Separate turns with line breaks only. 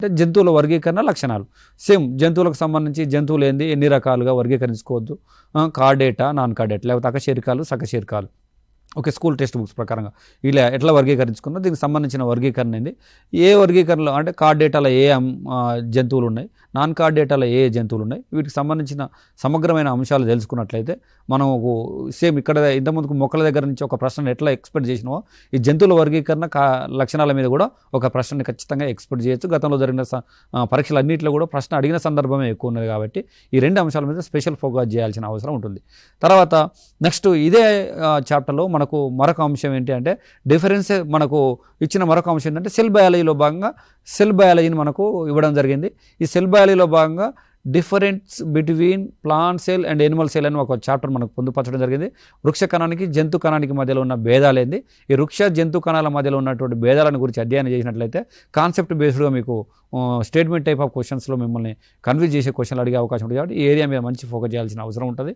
అంటే జంతువుల వర్గీకరణ లక్షణాలు సేమ్ జంతువులకు సంబంధించి జంతువులు ఏంది ఎన్ని రకాలుగా వర్గీకరించుకోవద్దు, కార్డేటా నాన్ కార్డేటా లేకపోతే అకశేరుకాలు సకశేరుకాలు ఓకే స్కూల్ టెక్స్ట్ బుక్స్ ప్రకారంగా ఇలా ఎట్లా వర్గీకరించుకున్నా దీనికి సంబంధించిన వర్గీకరణ ఏంది, ఏ వర్గీకరణలో అంటే కార్డ్ డేటాలో ఏ జంతువులు ఉన్నాయి, నాన్ కార్డ్ డేటాలో ఏ జంతువులు ఉన్నాయి, వీటికి సంబంధించిన సమగ్రమైన అంశాలు తెలుసుకున్నట్లయితే మనకు సేమ్ ఇక్కడ ఇంతకుముందుకు మొక్కల దగ్గర నుంచి ఒక ప్రశ్నను ఎట్లా ఎక్స్పెక్ట్ చేసినావో ఈ జంతువుల వర్గీకరణ లక్షణాల మీద కూడా ఒక ప్రశ్నని ఖచ్చితంగా ఎక్స్పెక్ట్ చేయొచ్చు. గతంలో జరిగిన పరీక్షలు అన్నింటిలో కూడా ప్రశ్న అడిగిన సందర్భమే ఎక్కువ ఉన్నది కాబట్టి ఈ రెండు అంశాల మీద స్పెషల్ ఫోకస్ చేయాల్సిన అవసరం ఉంటుంది. తర్వాత నెక్స్ట్ ఇదే చాప్టర్లో మనకు మరొక అంశం ఏంటి అంటే డిఫరెన్స్ మనకు ఇచ్చిన మరొక అంశం ఏంటంటే సెల్ బయాలజీలో భాగంగా సెల్ బయాలజీని మనకు ఇవ్వడం జరిగింది. ఈ సెల్ బయాలజీలో భాగంగా difference between plant cell and Animal cell అని ఒక చాప్టర్ మనకు పొందుపరచడం జరిగింది. వృక్ష కణానికి జంతు కణానికి మధ్యలో ఉన్న భేదాలేంది, ఈ వృక్ష జంతు కణాల మధ్యలో ఉన్నటువంటి భేదాలను గురించి అధ్యయనం చేసినట్లయితే కాన్సెప్ట్ బేస్డ్గా మీకు స్టేట్మెంట్ టైప్ ఆఫ్ క్వశ్చన్స్లో మిమ్మల్ని కన్ఫ్యూజ్ చేసే క్వశ్చన్లు అడిగే అవకాశం ఉంటుంది. కాబట్టి ఈ ఏరియా మీద మంచి ఫోకస్ చేయాల్సిన అవసరం ఉంటుంది.